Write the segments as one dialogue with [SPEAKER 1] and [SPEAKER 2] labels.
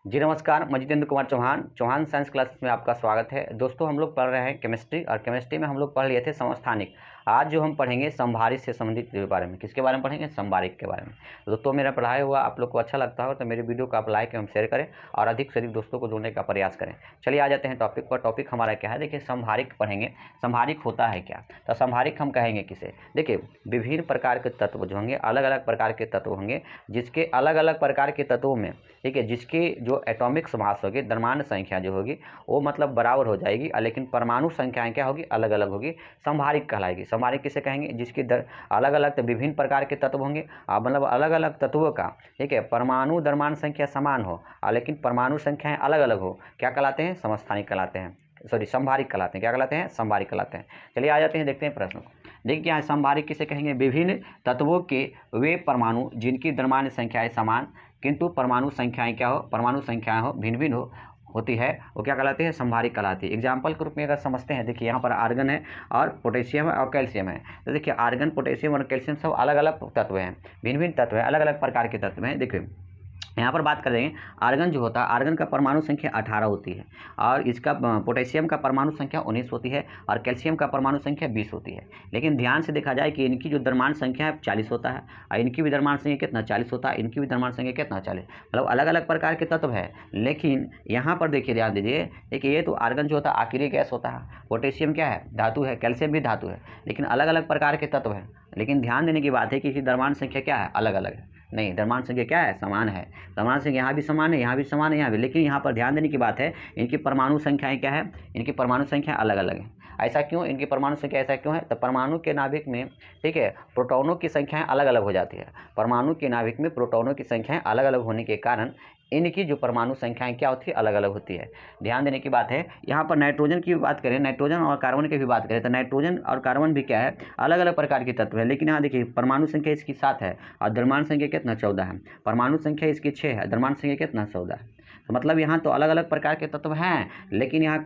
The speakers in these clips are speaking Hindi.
[SPEAKER 1] जी नमस्कार, मैं जितेंद्र कुमार चौहान चौहान साइंस क्लासेस में आपका स्वागत है। दोस्तों हम लोग पढ़ रहे हैं केमिस्ट्री और केमिस्ट्री में हम लोग पढ़ लिए थे समस्थानिक। आज जो हम पढ़ेंगे संभारित से संबंधित के बारे में। किसके बारे में पढ़ेंगे? संभारित के बारे में। तो दोस्तों मेरा पढ़ाया हुआ आप लोग को अच्छा लगता हो तो मेरे वीडियो को आप लाइक एवं शेयर करें और अधिक से अधिक दोस्तों को जोड़ने का प्रयास करें। चलिए आ जाते हैं टॉपिक पर। टॉपिक हमारा क्या है? देखिए संभारिक पढ़ेंगे। संभारिक होता है क्या? तो संभारिक हम कहेंगे किसे? देखिए विभिन्न प्रकार के तत्व जो होंगे, अलग अलग प्रकार के तत्व होंगे, जिसके अलग अलग प्रकार के तत्वों में, ठीक है, जिसकी जो एटॉमिक मास होगी, द्रव्यमान संख्या जो होगी वो मतलब बराबर हो जाएगी, लेकिन परमाणु संख्याएं क्या होगी? अलग अलग होगी। संभारिक कहलाएगी। संभारिक किसे कहेंगे? जिसकी अलग अलग विभिन्न प्रकार के तत्व होंगे, मतलब अलग अलग तत्वों का, ठीक है, परमाणु द्रव्यमान संख्या समान हो लेकिन परमाणु संख्याएं अलग अलग हो, क्या कहलाते हैं? समस्थानिक कहलाते हैं। सॉरी, संभारिक कहलाते हैं। क्या कहलाते हैं? संभारिक कहलाते हैं। चलिए आ जाते हैं, देखते हैं प्रश्न को। देखिए क्या है संभारिक किसे कहेंगे? विभिन्न तत्वों के वे परमाणु जिनकी द्रव्यमान संख्याएं समान किंतु परमाणु संख्याएं क्या हो? परमाणु संख्याएं हो भिन्न भिन्न होती है, वो क्या कहलाते हैं? संभारिक कहलाती है। एग्जाम्पल के रूप में अगर समझते हैं, देखिए यहाँ पर आर्गन है और पोटेशियम है और कैल्शियम है। तो देखिए आर्गन, पोटेशियम और कैल्शियम सब अलग अलग तत्व हैं, भिन्न भिन्न तत्व हैं, अलग अलग प्रकार के तत्व हैं। देखिए यहाँ पर बात करेंगे आर्गन जो होता है, आर्गन का परमाणु संख्या 18 होती है और इसका पोटेशियम का परमाणु संख्या 19 होती है और कैल्शियम का परमाणु संख्या 20 होती है। लेकिन ध्यान से देखा जाए कि इनकी जो द्रव्यमान संख्या है 40 होता है और इनकी भी द्रव्यमान संख्या कितना? 40 होता है। इनकी भी द्रव्यमान संख्या कितना? 40। मतलब अलग अलग प्रकार के तत्व है। लेकिन यहाँ पर देखिए, ध्यान दीजिए, देखिए ये तो आर्गन जो होता है आखिरी गैस होता है, पोटेशियम क्या है? धातु है, कैल्शियम भी धातु है, लेकिन अलग अलग प्रकार के तत्व हैं। लेकिन ध्यान देने की बात है कि इसकी द्रव्यमान संख्या क्या है? अलग अलग है। नहीं, द्रव्यमान संख्या क्या है? समान है। द्रव्यमान संख्या यहाँ भी समान है, यहाँ भी समान है, यहाँ भी। लेकिन यहाँ पर ध्यान देने की बात है, इनकी परमाणु संख्याएं क्या है? इनकी परमाणु संख्या अलग अलग है। ऐसा क्यों? इनकी परमाणु संख्या ऐसा क्यों है? तो परमाणु के नाभिक में, ठीक है, प्रोटॉनों की संख्याएं अलग अलग हो जाती है। परमाणु के नाभिक में प्रोटॉनों की संख्याएं अलग अलग होने के कारण इनकी जो परमाणु संख्याएं क्या होती है? अलग अलग होती है। ध्यान देने की बात है। यहाँ पर नाइट्रोजन की बात करें, नाइट्रोजन और कार्बन की भी बात करें, तो नाइट्रोजन और कार्बन भी क्या है? अलग अलग प्रकार के तत्व है। लेकिन यहाँ देखिए परमाणु संख्या इसकी 7 है और द्रव्यमान संख्या कितना? 14 है। परमाणु संख्या इसकी 6 है, द्रव्यमान संख्या कितना? 14 है। तो मतलब यहाँ तो अलग अलग प्रकार के तत्व हैं, लेकिन यहाँ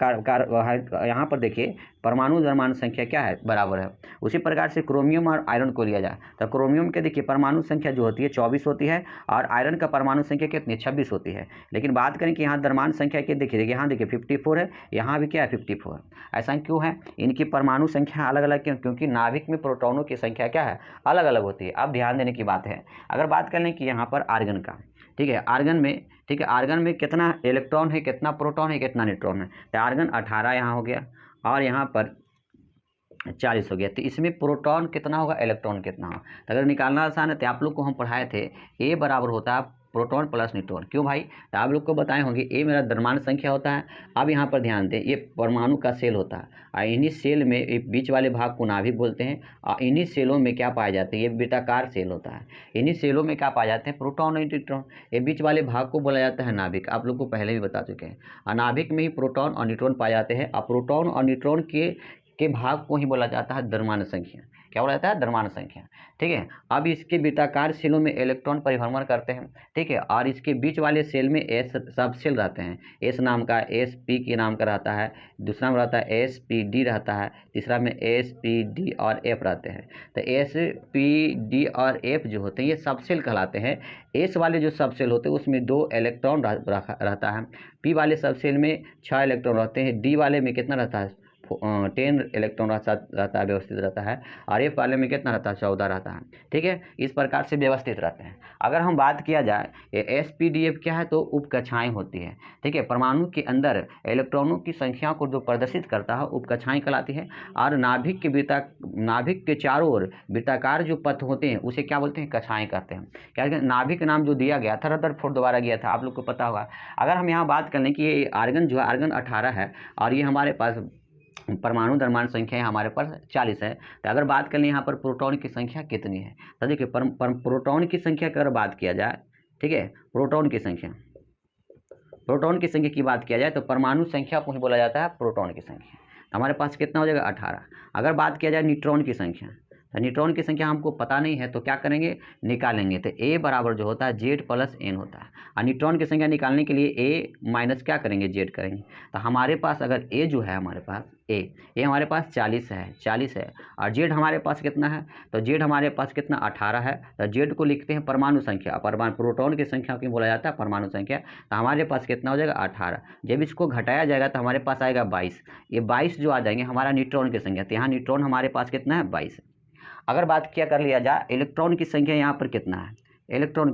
[SPEAKER 1] यहाँ पर देखिए परमाणु द्रव्यमान संख्या क्या है? बराबर है। उसी प्रकार से क्रोमियम और आयरन को लिया जाए तो क्रोमियम के देखिए परमाणु संख्या जो होती है 24 होती है और आयरन का परमाणु संख्या कितनी? 26 होती है। लेकिन बात करें कि यहाँ द्रव्यमान संख्या की, देखिए यहाँ देखिए 54 है, यहाँ भी क्या है? 54 है। ऐसा क्यों है? इनकी परमाणु संख्या अलग अलग क्यों? क्योंकि नाभिक में प्रोटॉनों की संख्या क्या है? अलग अलग होती है। अब ध्यान देने की बात है, अगर बात कर लें कि यहाँ पर आर्गन का, ठीक है, आर्गन में, ठीक है, आर्गन में कितना इलेक्ट्रॉन है, कितना प्रोटॉन है, कितना न्यूट्रॉन है? तो आर्गन 18 यहाँ हो गया और यहाँ पर 40 हो गया। तो इसमें प्रोटॉन कितना होगा, इलेक्ट्रॉन कितना होगा? तो अगर निकालना आसान है तो आप लोग को हम पढ़ाए थे ए बराबर होता है प्रोटॉन प्लस न्यूट्रॉन। क्यों भाई? तो आप लोग को बताए होंगे ए मेरा द्रव्यमान संख्या होता है। अब यहाँ पर ध्यान दें, ये परमाणु का सेल होता है और इन्हीं सेल में एक बीच वाले भाग को नाभिक बोलते हैं और इन्हीं सेलों में क्या पाए जाते हैं? ये वृत्ताकार सेल होता है। इन्हीं सेलों में क्या पाए जाते हैं? प्रोटॉन और न्यूट्रॉन। ये बीच वाले भाग को बोला जाता है नाभिक। आप लोग को पहले भी बता चुके हैं। और नाभिक में ही प्रोटॉन और न्यूट्रॉन पाए जाते हैं और प्रोटॉन और न्यूट्रॉन के भाग को ही बोला जाता है द्रव्यमान संख्या। क्या बोला जाता है? द्रव्यमान संख्या। ठीक है। अब इसके वृत्ताकार सेलों में इलेक्ट्रॉन परिभ्रमण करते हैं, ठीक है, और इसके बीच वाले सेल में एस सब सेल रहते हैं। एस नाम का, एस पी के नाम का रहता है, दूसरा में रहता है एस पी डी रहता है, तीसरा में एस पी डी और एफ रहते हैं। तो एस पी डी और एफ जो होते हैं ये सब सेल कहलाते हैं। एस वाले जो सब सेल होते हैं उसमें 2 इलेक्ट्रॉन रहता है, पी वाले सब सेल में 6 इलेक्ट्रॉन रहते हैं, डी वाले में कितना रहता है? 10 इलेक्ट्रॉन रहता है, व्यवस्थित रहता है, और एफ वाले में कितना रहता है? 14 रहता है। ठीक है, इस प्रकार से व्यवस्थित रहते हैं। अगर हम बात किया जाए एस पी डी एफ क्या है, तो उपकक्षाएं होती है। ठीक है, परमाणु के अंदर इलेक्ट्रॉनों की संख्या को जो प्रदर्शित करता है उपकक्षाएं कहलाती है। और नाभिक के चारों ओर वृत्ताकार जो पथ होते हैं उसे क्या बोलते हैं? कक्षाएं कहते हैं। क्या नाभिक नाम जो दिया गया था, रदरफोर्ड द्वारा गया था, आप लोग को पता होगा। अगर हम यहाँ बात कर लें कि ये आर्गन जो है, आर्गन 18 है और ये हमारे पास परमाणु द्रव्यमान संख्या है हमारे पास 40 है। तो अगर बात करें यहाँ पर प्रोटॉन की संख्या कितनी है, तो देखिए प्रोटॉन की संख्या की अगर बात किया जाए, ठीक है, प्रोटॉन की संख्या की बात किया जाए तो परमाणु संख्या को ही बोला जाता है प्रोटॉन की संख्या। तो हमारे पास कितना हो जाएगा? 18। अगर बात किया जाए न्यूट्रॉन की संख्या, तो न्यूट्रॉन की संख्या हमको पता नहीं है तो क्या करेंगे, निकालेंगे। तो ए बराबर जो होता है जेड प्लस एन होता है। और न्यूट्रॉन की संख्या निकालने के लिए ए माइनस क्या करेंगे, जेड करेंगे। तो हमारे पास अगर ए जो है, हमारे पास ए हमारे पास 40 है और जेड हमारे पास कितना है, तो जेड हमारे पास कितना 18 है। तो जेड को लिखते हैं परमाणु संख्या, परमाणु प्रोटॉन की संख्या क्यों बोला जाता है, परमाणु संख्या। तो हमारे पास कितना हो जाएगा 18। जब इसको घटाया जाएगा तो हमारे पास आएगा 22। ये 22 जो आ जाएंगे हमारा न्यूट्रॉन की संख्या। तो यहाँ न्यूट्रॉन हमारे पास कितना है, 22 है। अगर बात क्या कर लिया जाए इलेक्ट्रॉन की संख्या, यहाँ पर कितना है इलेक्ट्रॉन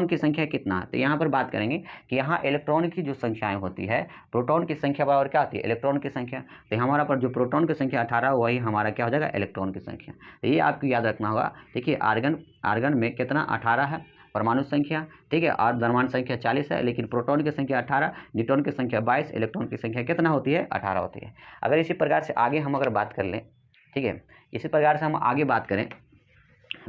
[SPEAKER 1] की संख्या कितना है, तो यहाँ पर बात करेंगे कि यहाँ इलेक्ट्रॉन की जो संख्याएं होती है, प्रोटॉन की संख्या बराबर क्या होती है, इलेक्ट्रॉन की संख्या। तो हमारा पर जो प्रोटॉन की संख्या 18 वही हमारा क्या हो जाएगा, इलेक्ट्रॉन की संख्या। तो ये आपको याद रखना होगा। देखिए आर्गन में कितना 18 है परमाणु संख्या, ठीक है, और द्रव्यमान संख्या 40 है, लेकिन प्रोटॉन की संख्या 18, न्यूट्रॉन की संख्या 22, इलेक्ट्रॉन की संख्या कितना होती है, 18 होती है। अगर इसी प्रकार से आगे हम अगर बात कर लें, ठीक है, इसी प्रकार से हम आगे बात करें,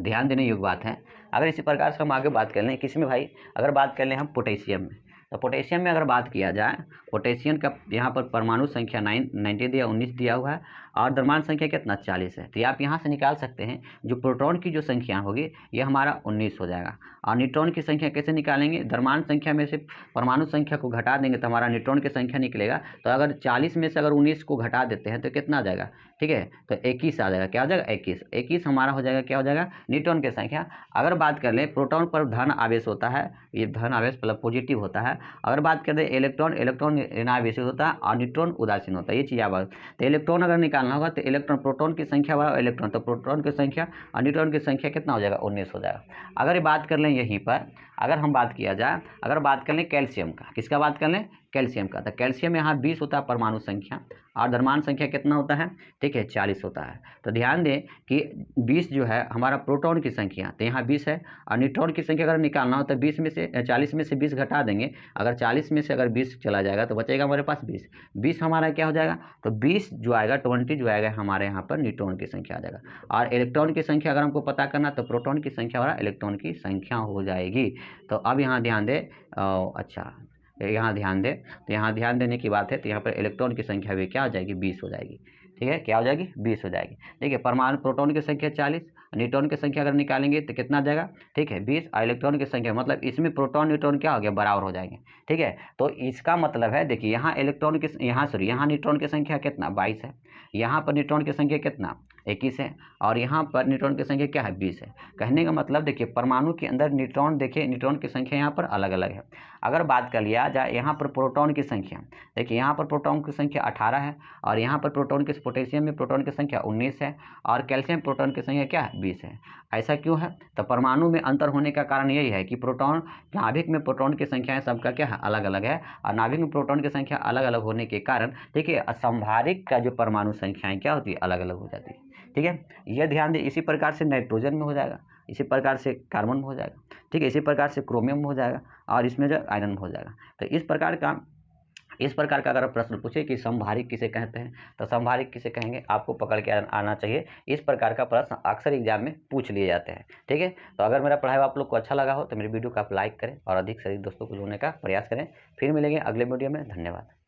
[SPEAKER 1] ध्यान देने योग्य बात है। अगर इसी प्रकार से हम आगे बात कर लें किसी में भाई, अगर बात कर लें हम पोटेशियम में, तो पोटेशियम में अगर बात किया जाए, पोटेशियम का यहाँ पर परमाणु संख्या 19 दिया हुआ है और द्रव्यमान संख्या कितना 40 है। तो आप यहाँ से निकाल सकते हैं जो प्रोटॉन की जो संख्या होगी ये हमारा 19 हो जाएगा। और न्यूट्रॉन की संख्या कैसे निकालेंगे, द्रव्यमान संख्या में से परमाणु संख्या को घटा देंगे तो हमारा न्यूट्रॉन की संख्या निकलेगा। तो अगर 40 में से अगर 19 को घटा देते हैं तो कितना आ जाएगा, ठीक है, तो 21 आ जाएगा। क्या हो जाएगा, 21 हमारा हो जाएगा, क्या हो जाएगा, न्यूट्रॉन की संख्या। अगर बात कर लें प्रोटॉन पर धन आवेश होता है, ये धन आवेश मतलब पॉजिटिव होता है। अगर बात करें इलेक्ट्रॉन ऋणावेशित होता है और न्यूट्रॉन उदासीन होता है, ये चीज़ आप। तो इलेक्ट्रॉन अगर निकालना होगा तो इलेक्ट्रॉन, प्रोटॉन की संख्या बराबर इलेक्ट्रॉन, तो प्रोटॉन की संख्या और न्यूट्रॉन की संख्या कितना हो जाएगा, 19 हो जाएगा। अगर ये बात कर लें यहीं पर, अगर हम बात किया जाए, अगर बात कर लें कैल्शियम का, किसका बात कर लें, कैल्शियम का, तो कैल्शियम यहाँ 20 होता है परमाणु संख्या और द्रव्यमान संख्या कितना होता है, ठीक है, 40 होता है। तो ध्यान दें कि 20 जो है हमारा प्रोटॉन की संख्या, तो यहाँ 20 है। और न्यूट्रॉन की संख्या अगर निकालना हो तो 40 में से 20 घटा देंगे। अगर 40 में से अगर 20 चला जाएगा तो बचेगा हमारे पास 20 हमारा क्या हो जाएगा, तो 20 जो आएगा 20 जो आएगा हमारे यहाँ पर न्यूट्रॉन की संख्या आ जाएगा। और इलेक्ट्रॉन की संख्या अगर हमको पता करना तो प्रोटॉन की संख्या और इलेक्ट्रॉन की संख्या हो जाएगी। तो अब यहाँ ध्यान दें, अच्छा यहाँ ध्यान दें, तो यहाँ ध्यान देने की बात है। तो यहाँ पर इलेक्ट्रॉन की संख्या भी क्या हो जाएगी, 20 हो जाएगी, ठीक है, क्या हो जाएगी, 20 हो जाएगी। देखिए परमाणु प्रोटॉन की संख्या 40, न्यूट्रॉन की संख्या अगर निकालेंगे तो कितना आ जाएगा, ठीक है, 20, और इलेक्ट्रॉन की संख्या मतलब इसमें प्रोटॉन न्यूट्रॉन क्या हो गया, बराबर हो जाएंगे, ठीक है। तो इसका मतलब है, देखिए यहाँ इलेक्ट्रॉन की, यहाँ न्यूट्रॉन की संख्या कितना 22 है, यहाँ पर न्यूट्रॉन की संख्या कितना 21 है, और यहाँ पर न्यूट्रॉन की संख्या क्या है, 20 है। कहने का मतलब देखिए परमाणु के अंदर न्यूट्रॉन, देखिए न्यूट्रॉन की संख्या यहाँ पर अलग अलग है। अगर बात कर लिया जाए यहाँ पर प्रोटॉन की संख्या, देखिए यहाँ पर प्रोटॉन की संख्या 18 है और यहाँ पर पोटेशियम में प्रोटॉन की संख्या 19 है और कैल्शियम प्रोटॉन की संख्या क्या है, 20 है। ऐसा क्यों है, तो परमाणु में अंतर होने का कारण यही है कि प्रोटॉन, नाभिक में प्रोटॉन की संख्याएं सबका क्या है, अलग अलग है, और नाभिक में प्रोटॉन की संख्या अलग अलग होने के कारण देखिए असंभारिक का जो परमाणु संख्याएं क्या होती है, अलग अलग हो जाती है, ठीक है। यह ध्यान दें। इसी प्रकार से नाइट्रोजन में हो जाएगा, इसी प्रकार से कार्बन में हो जाएगा, ठीक है, इसी प्रकार से क्रोमियम में हो जाएगा और इसमें जो आयरन में हो जाएगा। तो इस प्रकार का अगर प्रश्न पूछे कि समभारिक किसे कहते हैं, तो समभारिक किसे कहेंगे, आपको पकड़ के आना चाहिए। इस प्रकार का प्रश्न अक्सर एग्जाम में पूछ लिए जाते हैं, ठीक है। तो अगर मेरा पढ़ाई आप लोग को अच्छा लगा हो तो मेरी वीडियो को आप लाइक करें और अधिक से अधिक दोस्तों को जोड़ने का प्रयास करें। फिर मिलेंगे अगले वीडियो में, धन्यवाद।